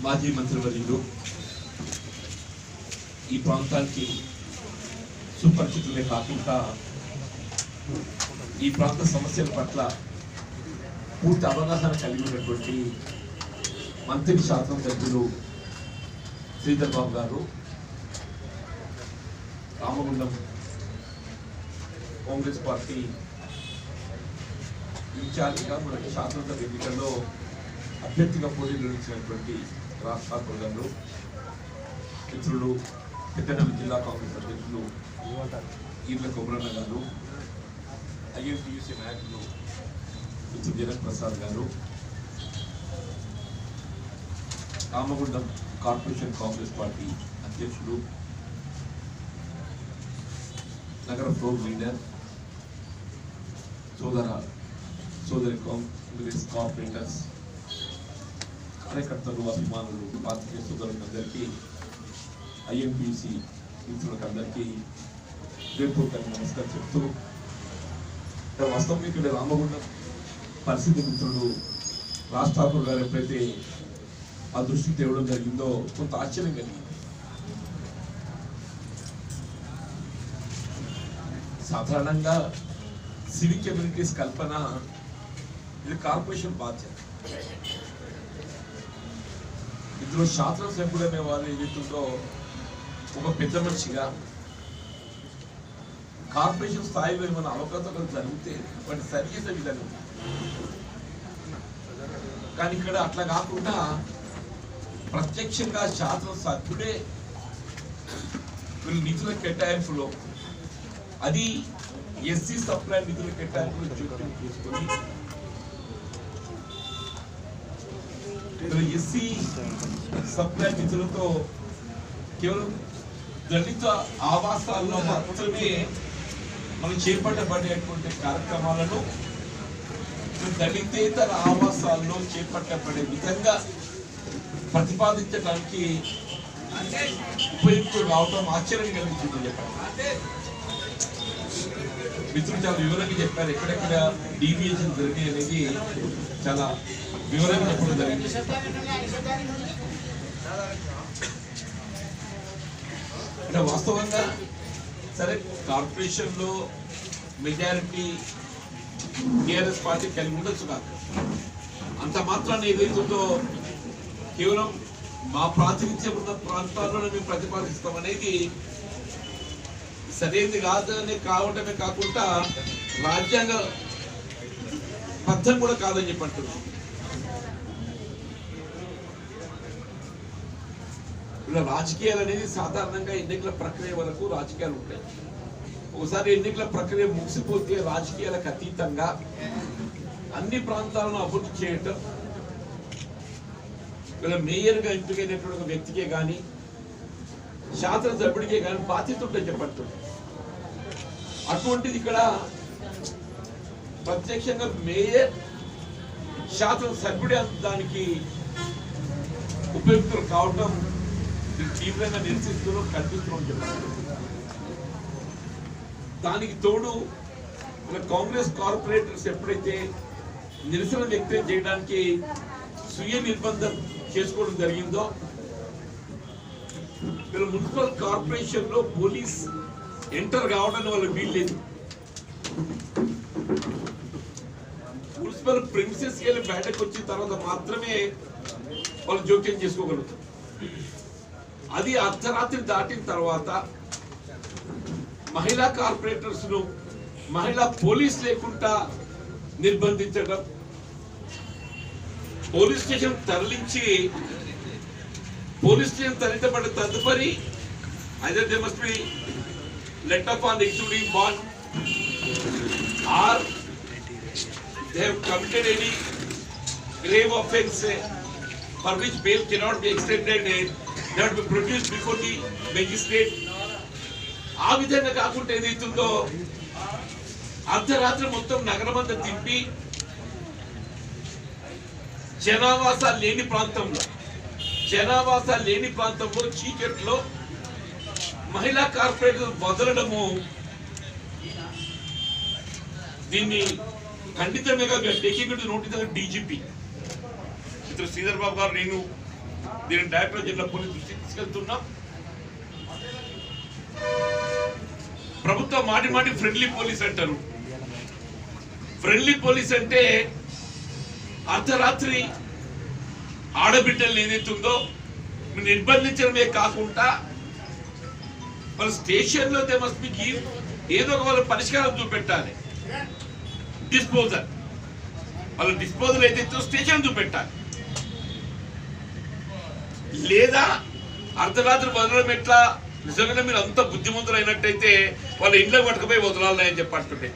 మాజీ మంత్రివర్యులు ఈ ప్రాంతానికి సుపరిచితులే కాకుండా ఈ ప్రాంత సమస్యల పట్ల పూర్తి అవగాహన కలిగి ఉన్నటువంటి మంత్రి శాసనసభ్యులు శ్రీధర్ బాబు గారు రామగుండం కాంగ్రెస్ పార్టీ ఇన్ఛార్జిగా మనకి శాసనసభ ఎన్నికల్లో అభ్యర్థిగా పోటీ నిర్వహించినటువంటి రాష్ట్ర గారు మిత్రులు పెద్దనల్లి జిల్లా కాంగ్రెస్ అధ్యక్షులు ఈర్ల కొమరన్న గారు ఐఎన్టీయూసీ నాయకులు మిత్రులు జగన్ ప్రసాద్ గారు రామగుండం కార్పొరేషన్ కాంగ్రెస్ పార్టీ అధ్యక్షులు నగర ఫ్లోర్ లీడర్ సోదరి కాంగ్రెస్ కార్పొరేటర్స్ కార్యకర్తలు అభిమానులు పాత్రికేయ సోదరులందరికీ ఐఎంపీసీ మిత్రులకు అందరికీ హృదయపూర్వకంగా నమస్కారం చెప్తూ వాస్తవం ఇక్కడ రామగుండం పరిస్థితి మిత్రుడు రాజ్ ఠాకూర్ గారు ఎప్పుడైతే ఆ దృష్టికి తేవడం జరిగిందో కొంత ఆశ్చర్యం కలిగింది. సాధారణంగా సివిక్ కమ్యూనిటీస్ కల్పన ఇది కార్పొరేషన్ బాధ్యత. ఇందులో శాసనసభ్యుడు అనే వారు ఏదైతుందో ఒక పెద్ద మనిషిగా కార్పొరేషన్ స్థాయిలో ఏమైనా అవకాశాలు జరిగితే వాటి సరిచేసే విధంగా, కానీ ఇక్కడ అట్లా కాకుండా ప్రత్యక్షంగా శాసనసభ్యుడే వీళ్ళు నిధుల కేటాయింపులో, అది ఎస్సీ సప్లై నిధుల కేటాయింపులో జోక్యం తీసుకొని ఎస్సీ సప్లై నిధులతో కేవలం దళిత ఆవాసాల్లో మాత్రమే మనం చేపట్టబడేటువంటి కార్యక్రమాలను దళితేతర ఆవాసాల్లో చేపట్టబడే విధంగా ప్రతిపాదించడానికి ఉపయుక్తులు రావడం ఆశ్చర్యం కలిగించింది. చెప్పండి, మిత్రులు చాలా వివరంగా చెప్పారు. ఎక్కడెక్కడ డీవియేషన్ జరిగాయి అనేది చాలా వివరంగా చెప్పడం జరిగింది. అంటే వాస్తవంగా సరే కార్పొరేషన్ లో మెజారిటీ టీఆర్ఎస్ పార్టీ కలిగి ఉండొచ్చు కాదు, అంత మాత్రాన్ని ఏదైతుందో కేవలం మా ప్రాతినిధ్యం ఉన్న ప్రాంతాల్లోనే మేము ప్రతిపాదిస్తాం అనేది సరైనది కాదని కావడమే కాకుండా రాజ్యాంగ బద్ధం కూడా కాదని చెప్పంటున్నాం. ఇలా రాజకీయాలు అనేది సాధారణంగా ఎన్నికల ప్రక్రియ వరకు రాజకీయాలు ఉంటాయి. ఒకసారి ఎన్నికల ప్రక్రియ ముగిసిపోతే రాజకీయాలకు అతీతంగా అన్ని ప్రాంతాలను అభివృద్ధి చేయటం ఇలా మేయర్గా ఎంపికైనటువంటి ఒక వ్యక్తికే కానీ శాసనసభ్యుడికే కానీ బాధ్యత ఉంటుందని చెప్పండి. అటువంటిది ఇక్కడ ప్రత్యక్షంగా మేయర్ శాసనసభ్యుడే దానికి ఉపయుక్తులు కావటం తీవ్రంగా నిరసిస్తూ కనిపిస్తున్నాం చెప్పండి. దానికి తోడు కాంగ్రెస్ కార్పొరేటర్స్ ఎప్పుడైతే నిరసన వ్యక్తం చేయడానికి స్వీయ నిర్బంధం చేసుకోవడం జరిగిందో, మున్సిపల్ కార్పొరేషన్ లో పోలీస్ ఎంటర్ కావడానికి వాళ్ళు వీల్లేదు. మున్సిపల్ ప్రిన్సెస్ వెళ్ళి బయటకు వచ్చిన తర్వాత మాత్రమే వాళ్ళు జోక్యం చేసుకోగలుగుతారు. అది అర్ధరాత్రి దాటిన తర్వాత మహిళా కార్పొరేటర్స్ ను మహిళా పోలీస్ లేకుండా నిర్బంధించడం, పోలీస్ స్టేషన్ తరలించి పోలీస్ స్టేషన్ తరలించబడిన తదుపరి either they must be let off on executive bond or they have committed any grave offence for which bail cannot be extended, they have to be produced before the magistrate. ఆ విధంగా కాకుండా ఏదైతుందో అర్ధరాత్రి మొత్తం నగరమంతా తిప్పి జనావాసాలు లేని ప్రాంతంలో చీకట్లో మహిళా కార్పొరేటర్ వదలడము దీన్ని ఖండితమేగా టేకింగ్ టు నోటీస్ డీజీపీ మిత్రుడు శ్రీధర్ బాబు గారు, నేను దీన్ని డైరెక్టర్ జనరల్ పోలీస్ దృష్టికి తీసుకెళ్తున్నాం. ప్రభుత్వం మాటి మాటి ఫ్రెండ్లీ పోలీస్ అంటారు. ఫ్రెండ్లీ పోలీస్ అంటే అర్ధరాత్రి ఆడబిడ్డలు ఏదైతుందో నిర్బంధించడమే కాకుండా వాళ్ళ స్టేషన్లో దే మస్ట్ బి గివ్ ఏదో ఒక వాళ్ళ పరిష్కారం చూపెట్టాలి. డిస్పోజల్ వాళ్ళ డిస్పోజల్ ఏదైతే స్టేషన్ చూపెట్టాలి. లేదా అర్ధరాత్రి వదలడం ఎట్లా? నిజంగానే మీరు అంత బుద్ధిమంతులు అయినట్టయితే వాళ్ళ ఇంట్లో పట్టుకుపోయి వదలాలని అని చెప్పంటుంటే,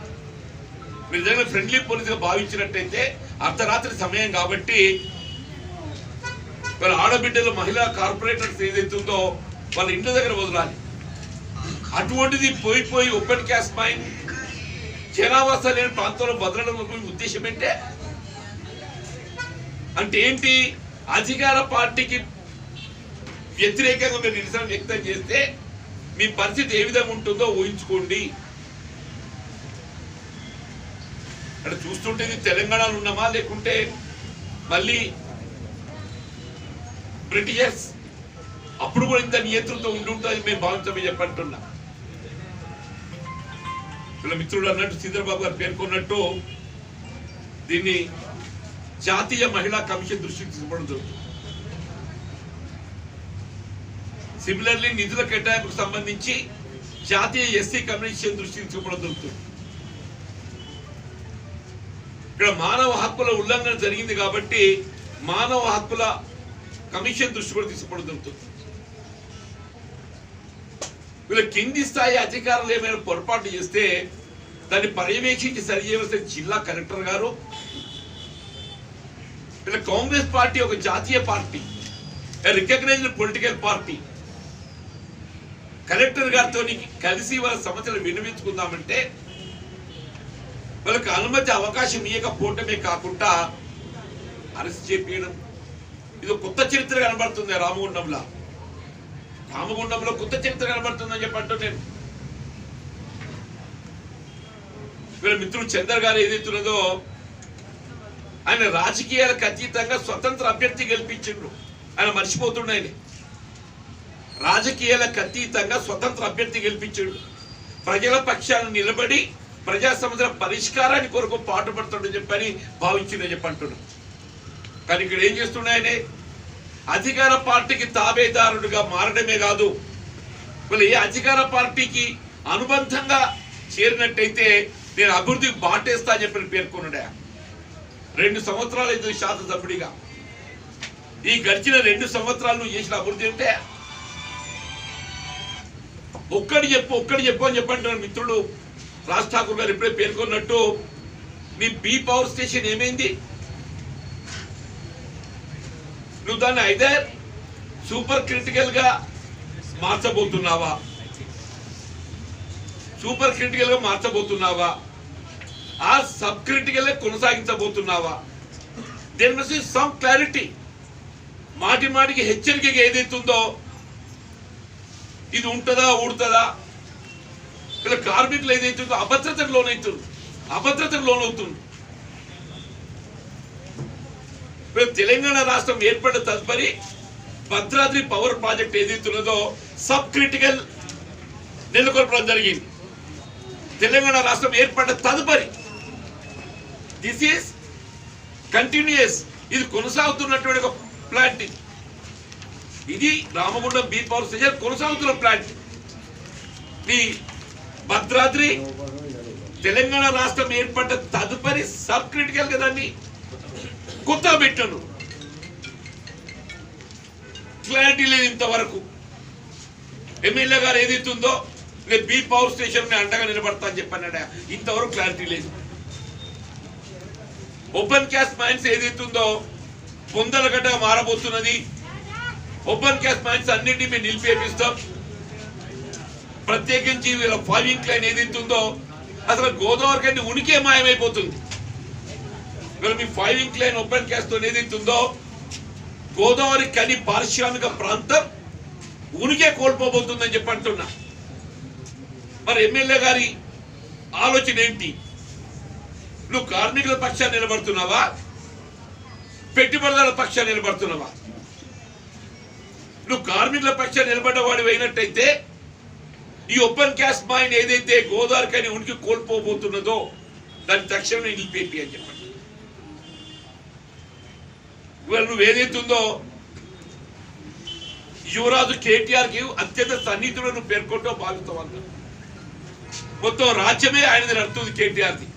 మీరు నిజంగా ఫ్రెండ్లీ పోలీసుగా భావించినట్టయితే అర్ధరాత్రి సమయం కాబట్టి వాళ్ళ ఆడబిడ్డలు మహిళా కార్పొరేటర్స్ ఏదైతుందో వాళ్ళ ఇంటి దగ్గర వదలాలి. అటువంటిది పోయి ఓపెన్ క్యాస్ట్ మైన్ జనావాస లేని ప్రాంతంలో వదలడం ఉద్దేశం అంటే ఏంటి? అధికార పార్టీకి వ్యతిరేకంగా మీరు నిరసన వ్యక్తం చేస్తే మీ పరిస్థితి ఏ విధంగా ఉంటుందో ఊహించుకోండి. అంటే చూస్తుంటే తెలంగాణలో ఉన్నామా లేకుంటే మళ్ళీ బ్రిటిషర్స్ అప్పుడు కూడా ఇంత నియంత్రణతో ఉంటుందని మేము భావించమని చెప్పంటున్నా. వీళ్ళ మిత్రులు అన్నట్టు శ్రీధర్బాబు గారు పేర్కొన్నట్టు దీన్ని జాతీయ మహిళా కమిషన్ దృష్టికి తీసుకోవడం జరుగుతుంది. సిమిలర్లీ నిధుల కేటాయింపుకు సంబంధించి జాతీయ ఎస్సీ కమిషన్ దృష్టికి తీసుకోవడం జరుగుతుంది. ఇక్కడ మానవ హక్కుల ఉల్లంఘన జరిగింది కాబట్టి మానవ హక్కుల కమిషన్ దృష్టి కూడా తీసుకోవడం జరుగుతుంది. వీళ్ళ కింది స్థాయి అధికారులు ఏమైనా పొరపాటు చేస్తే దాన్ని పర్యవేక్షించి సరిచేయవలసిన జిల్లా కలెక్టర్ గారు. వీళ్ళ కాంగ్రెస్ పార్టీ ఒక జాతీయ పార్టీ, రికగ్నైజ్డ్ పొలిటికల్ పార్టీ. కలెక్టర్ గారితో కలిసి వాళ్ళ సమస్యలు విన్నవించుకుందామంటే వాళ్ళకి అనుమతి అవకాశం ఇవ్వకపోవటమే కాకుండా అరెస్ట్ చేపించడం, ఇది కొత్త చరిత్ర కనబడుతుంది. రామగుండంలో కొత్త చరిత్ర కనబడుతుందని చెప్పంటూ నేను వీళ్ళ మిత్రుడు చందర్ గారు ఏదైతున్నదో ఆయన రాజకీయాలకు అతీతంగా స్వతంత్ర అభ్యర్థి గెలిపించిండ్రు. ఆయన మర్చిపోతుండే, ఆయన రాజకీయాలకు అతీతంగా స్వతంత్ర అభ్యర్థి గెలిపించాడు. ప్రజల పక్షాన్ని నిలబడి ప్రజా సమస్యల పరిష్కారాన్ని కొరకు పాటుపడుతుండని చెప్పని భావించిందని చెప్పంటున్నాను. కానీ ఇక్కడ ఏం చేస్తున్నాయనే అధికార పార్టీకి తాబేదారుడుగా మారడమే కాదు, వాళ్ళు ఏ అధికార పార్టీకి అనుబంధంగా చేరినట్టయితే నేను అభివృద్ధికి బాటేస్తా అని చెప్పి పేర్కొన్నాడా. 2 సంవత్సరాలు అయితే శాసనసభ్యుడిగా ఈ గడిచిన 2 సంవత్సరాలు నువ్వు చేసిన అభివృద్ధి అంటే ఒక్కడి చెప్పు అని చెప్పంటున్నాడు మిత్రుడు రాజ్ ఠాకూర్ గారు ఇప్పుడే పేర్కొన్నట్టు. నీ బీ పవర్ స్టేషన్ ఏమైంది? నువ్వు దాన్ని ఐదర్ సూపర్ క్రిటికల్ గా మార్చబోతున్నావా, ఆ సబ్ క్రిటికల్ కొనసాగించబోతున్నావా? దేని మస్ట్ బి సమ్ క్లారిటీ. మాటికి హెచ్చరికగా ఏదైతుందో ఇది ఉంటుందా ఊడుతుందా? ఇలా కార్మికులు ఏదైతుందో అభద్రతకు లోనవుతుంది. తెలంగాణ రాష్ట్రం ఏర్పడిన తదుపరి భద్రాద్రి పవర్ ప్రాజెక్ట్ ఏదైతున్నదో సబ్ క్రిటికల్ నెలకొల్పడం జరిగింది. తెలంగాణ రాష్ట్రం ఏర్పడిన తదుపరి దిస్ ఈస్ కంటిన్యూస్, ఇది కొనసాగుతున్నటువంటి ఒక ప్లాంట్. ఇది రామగుండం బీ పవర్ స్టేషన్ కొనసాగుతున్న ప్లాంట్. ఈ భద్రాద్రి తెలంగాణ రాష్ట్రం ఏర్పడ్డ తదుపరి సబ్ క్రిటికల్ కదండి, కొత్త పెట్టను. క్లారిటీ లేదు ఇంతవరకు. ఎమ్మెల్యే గారు ఏదైతుందో నేను బీ పవర్ స్టేషన్ అండగా నిలబడతా అని చెప్పన్నాడా, ఇంతవరకు క్లారిటీ లేదు. ఓపెన్ క్యాస్ట్ మైన్స్ ఏదైతుందో పొందలగడ్డగా మారబోతున్నది. ఓపెన్ క్యాస్ట్ మైన్స్ అన్నింటినీ మేము నిలిపేపిస్తాం. ప్రత్యేకించి వీళ్ళ ఫార్మింగ్ లైన్ ఏదైతుందో అసలు గోదావరి కంటే ఉనికే మాయమైపోతుంది. వీళ్ళ మీ ఫార్మింగ్ లైన్ ఓపెన్ క్యాస్ట్ ఏదైతుందో గోదావరి కని పారిశ్రామిక ప్రాంతం ఉనికే కోల్పోబోతుందని చెప్పి అంటున్నా. మరి ఎమ్మెల్యే గారి ఆలోచన ఏంటి? నువ్వు కార్మికుల పక్షాన్ని నిలబడుతున్నావా, పెట్టుబడిదారుల పక్షాన్ని నిలబడుతున్నావా? నువ్వు కార్మికుల పక్షాన్ని నిలబడ్డవాడు అయినట్టయితే ఈ ఓపెన్ క్యాస్ట్ మైన్ ఏదైతే గోదావరికని ఉనికి కోల్పోబోతున్నదో దాన్ని తక్షణమే నిలిపేపి అని చెప్పండి. ఇవాళ నువ్వు ఏదైతే ఉందో యువరాజు కేటీఆర్కి అత్యంత సన్నిహితుడు నువ్వు పేర్కొంటూ భావిస్తావు అంత మొత్తం రాజ్యమే ఆయనది నడుతుంది కేటీఆర్ది.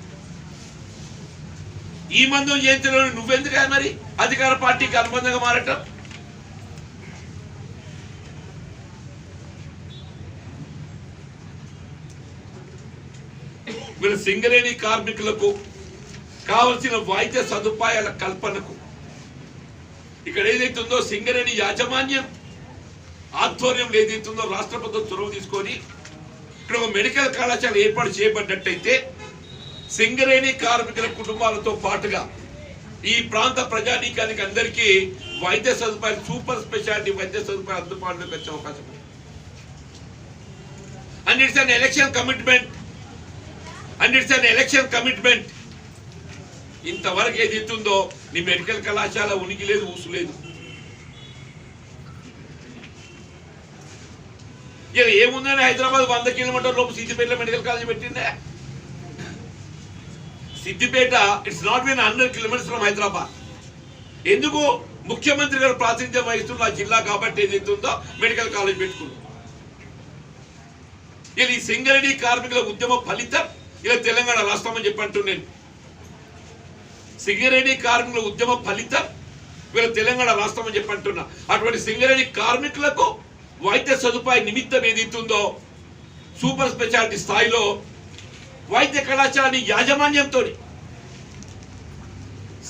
ఈ మందం జయంతిలో నువ్వెందుకు మరి అధికార పార్టీకి అనుబంధంగా మారటం? వీళ్ళ సింగరేణి కార్మికులకు కావలసిన వైద్య సదుపాయాల కల్పనకు ఇక్కడ ఏదైతే ఉందో సింగరేణి యాజమాన్యం ఆధ్వర్యంలో ఏదైతే ఉందో రాష్ట్ర ప్రభుత్వం చొరవ తీసుకొని ఇక్కడ ఒక మెడికల్ కళాశాల ఏర్పాటు చేయబడ్డట్టయితే సింగరేణి కార్మికుల కుటుంబాలతో పాటుగా ఈ ప్రాంత ప్రజానీకానికి అందరికీ వైద్య సదుపాయాలు సూపర్ స్పెషాలిటీ వైద్య సదుపాయాలు అందుబాటులోకి వచ్చే అవకాశం ఉంది. And it's an election commitment ఇంతవరకు ఏదైతే ఉందో నీ మెడికల్ కళాశాల ఉనికి లేదు, ఊసు లేదు. ఇక ఏముందని హైదరాబాద్ 100 కిలోమీటర్ల లోపు సిద్దిపేట మెడికల్ కాలేజ్ పెట్టిందే. Siddipet it's not been 100 kilometres from Hyderabad. ఎందుకు? ముఖ్యమంత్రి గారు ప్రాతినిధ్యం వహిస్తున్న జిల్లా కాబట్టి ఏదైతే ఉందో మెడికల్ కాలేజ్ పెట్టుకున్నాం. ఇలా ఈ సింగరేణి కార్మికుల ఉద్యమ ఫలితం ఇలా తెలంగాణ రాష్ట్రం అని చెప్పంటూ నేను సింగరేణి కార్మికుల ఉద్యమ ఫలితం వీళ్ళ తెలంగాణ రాష్ట్రం అని చెప్పంటున్నా. అటువంటి సింగరేణి కార్మికులకు వైద్య సదుపాయ నిమిత్తం ఏదైతుందో సూపర్ స్పెషాలిటీ స్థాయిలో వైద్య కళాశాలని యాజమాన్యంతో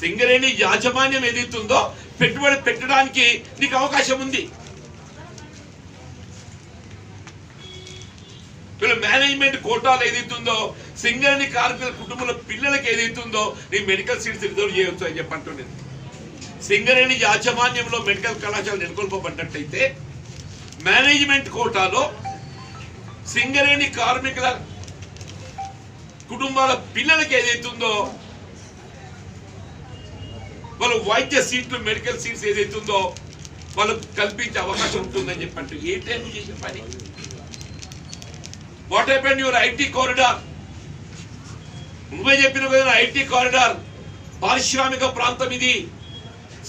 సింగరేణి యాజమాన్యం ఏదైతుందో పెట్టుబడి పెట్టడానికి నీకు అవకాశం ఉంది. వీళ్ళ మేనేజ్మెంట్ కోటాలు ఏదైతుందో సింగరేణి కార్మికుల కుటుంబాల పిల్లలకి ఏదైతుందో నీ మెడికల్ సీట్స్ రిజర్వ్ చేయవచ్చు అని చెప్పంటున్నది. సింగరేణి యాజమాన్యంలో మెడికల్ కళాశాల నెలకొల్పబడ్డట్టయితే మేనేజ్మెంట్ కోటాలో సింగరేణి కార్మికుల కుటుంబాల పిల్లలకి ఏదైతుందో వాళ్ళు వైద్య సీట్లు మెడికల్ సీట్స్ ఏదైతుందో వాళ్ళకు కల్పించే అవకాశం ఉంటుందని చెప్పండి. ఏ టైం చేసిన పని? What happened your IT corridor? నువ్వే చెప్పిన కదా ఐటీ కారిడార్ పారిశ్రామిక ప్రాంతం, ఇది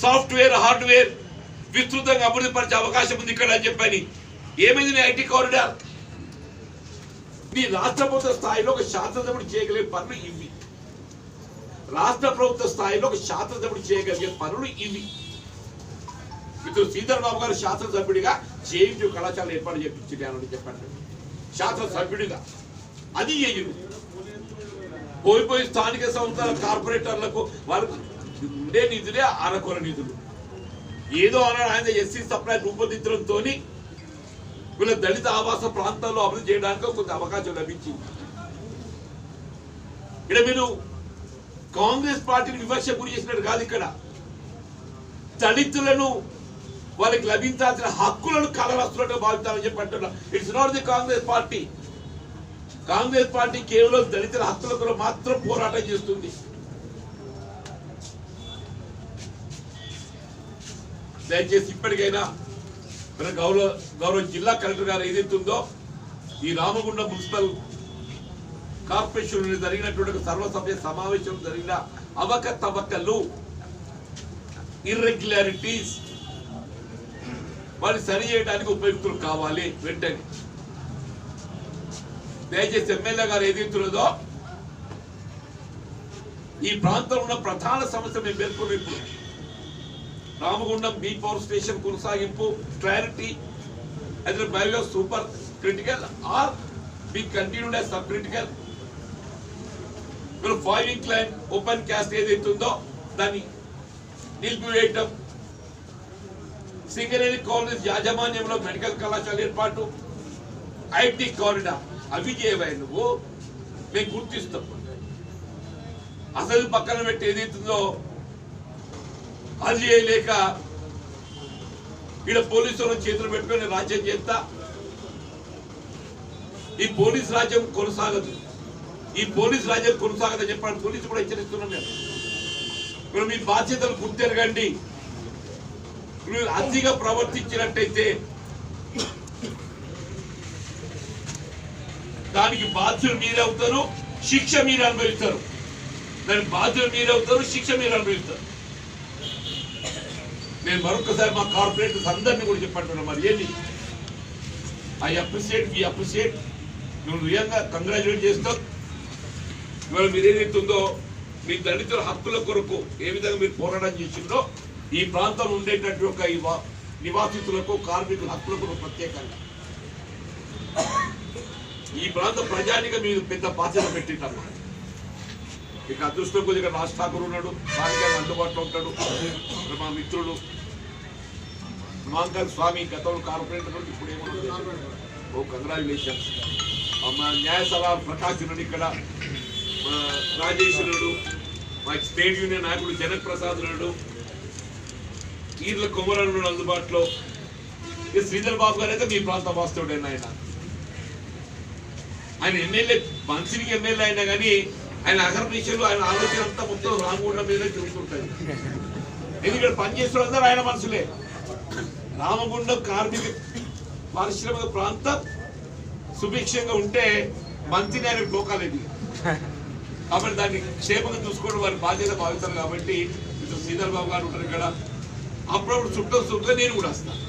సాఫ్ట్వేర్ హార్డ్వేర్ విస్తృతంగా అభివృద్ధి పరిచే అవకాశం ఉంది ఇక్కడ అని చెప్పని. ఏమైంది నీ ఐటీ కారిడార్? నీ రాష్ట్ర ప్రభుత్వ స్థాయిలో ఒక శాసనసభ్యుడు చేయగలిగే పనులు ఇవి. రాష్ట్ర ప్రభుత్వ స్థాయిలో ఒక శాసనసభ్యుడు చేయగలిగే పనులు ఇవి. ఇప్పుడు సీతారామరావు గారు శాసనసభ్యుడిగా జేఎన్టీయూ కళాశాల ఏర్పాటు చేయించారని చెప్పండి. శాసనసభ్యుడిగా అది చేయరు. పోయిపోయి స్థానిక సంస్థల కార్పొరేటర్లకు వాళ్ళకు ఉండే నిధులే అరకొర నిధులు. ఏదో అన్నాడు ఆయన ఎస్సీ సప్లై రూపొందించడంతో వీళ్ళ దళిత ఆవాస ప్రాంతాల్లో అభివృద్ధి చేయడానికి కొంత అవకాశం లభించింది. ఇక్కడ మీరు కాంగ్రెస్ పార్టీని విమర్శ గురి చేసినట్టు కాదు. ఇక్కడ దళితులను వాళ్ళకి లభించాల్సిన హక్కులను కలరాస్తున్నట్టు భావిస్తారని చెప్పి అంటున్నా. It's not the Congress party. Congress party కేవలం దళితుల హక్కులకు మాత్రం పోరాటం చేస్తుంది. దయచేసి ఇప్పటికైనా మన గౌరవ జిల్లా కలెక్టర్ గారు ఏదైతుందో ఈ రామగుండం మున్సిపల్ కార్పొరేషన్ జరిగినటువంటి సర్వసభ్య సమావేశం జరిగిన అవకతవకలు ఇర్రెగ్యులారిటీస్ వాళ్ళు సరి చేయడానికి ఉపయుక్తులు కావాలి వెంటనే. దయచేసి ఎమ్మెల్యే గారు ఏదైతున్నదో ఈ ప్రాంతంలో ఉన్న ప్రధాన సమస్య మేము పేర్కొన్న ఇప్పుడు రామగుండం బీ పవర్ స్టేషన్ కొనసాగింపు clarity either by way of super critical or be continued as subcritical. Well, 5 incline open cast ఏదైతుందో దాన్ని నిలిపివేయటం, సింగరేణి కాలేజ్ యాజమాన్యంలో మెడికల్ కళాశాల ఏర్పాటు, ఐటీ కారిడార్ అవి చేయవా నువ్వు? మేము గుర్తిస్తాం. అసలు పక్కన పెట్టి ఏదైతుందో అది చేయలేక ఇక్కడ పోలీసులను చేతులు పెట్టుకొని రాజ్యం చేస్తా. ఈ పోలీస్ రాజ్యం కొనసాగదు, ఈ పోలీస్ రాజ్యం కొనసాగదని చెప్పాడు. పోలీసు కూడా హెచ్చరిస్తున్నాం. మేము ఇప్పుడు మీ బాధ్యతలు గుర్తెరగండి. మీరు అతిగా ప్రవర్తించినట్టయితే దానికి బాధ్యులు మీరే అవుతారు, శిక్ష మీరు అనుభవిస్తారు. దానికి బాధ్యులు మీరే అవుతారు, శిక్ష మీరు అనుభవిస్తారు. నేను మరొకసారి మా కార్పొరేటర్స్ అందరినీ కూడా చెప్పంటున్నా, మరి ఏంటి ఐ అప్రిషియేట్, వి అప్రిషియేట్, నువ్వు నిజంగా కంగ్రాచులేట్ చేస్తావు. ఇవాళ మీరు ఏదైతే ఉందో మీ దళితుల హక్కుల కొరకు ఏ విధంగా మీరు పోరాటం చేసిందో ఈ ప్రాంతంలో ఉండేటటువంటి ఒక నివాసితులకు కార్మికుల హక్కుల కొరకు ప్రత్యేకంగా ఈ ప్రాంత ప్రజానిక మీరు పెద్ద బాధ్యత పెట్టింటారు. ఇక అదృష్టం కొద్దిగా రాజ్ ఠాకూర్ ఉన్నాడు, స్థానికంగా అందుబాటులో ఉంటాడు. మా మిత్రుడు మాంకల్ స్వామి గతంలో కార్పొరేటర్, ఇప్పుడు ఏమన్నా ఓ కంగ్రాచులేషన్స్. మా న్యాయ సలహా ప్రకాష్ ఉన్నాడు ఇక్కడ, మా రాజేశ్వరుడు, మా స్టేట్ యూనియన్ నాయకుడు జనక్ ప్రసాద్ ఉన్నాడు, ఈర్ల కుమరనుడు అందుబాటులో. ఇక శ్రీధర్ బాబు గారు అయితే మీ ప్రాంత వాస్తవుడైనా ఆయన ఎమ్మెల్యే, మంత్రికి ఎమ్మెల్యే అయినా కానీ ఆయన అహర్నిశలు ఆయన ఆలోచన అంతా మొత్తం రామగుండం మీదే తిరుగుతుంటుంది. ఎందుకంటే పనిచేసిన అందరూ ఆయన మనసులే. రామగుండం కార్మిక పారిశ్రామిక ప్రాంతం సుభిక్షంగా ఉంటే మంత్రిని ఆయన పోకాలేదు. కాబట్టి దాన్ని క్షేమంగా చూసుకోవడం వారి బాధ్యత భావిస్తారు. కాబట్టి శ్రీధర్ బాబు గారు ఉంటారు ఇక్కడ, అప్పుడప్పుడు చుట్టూ నేను కూడా వస్తాను.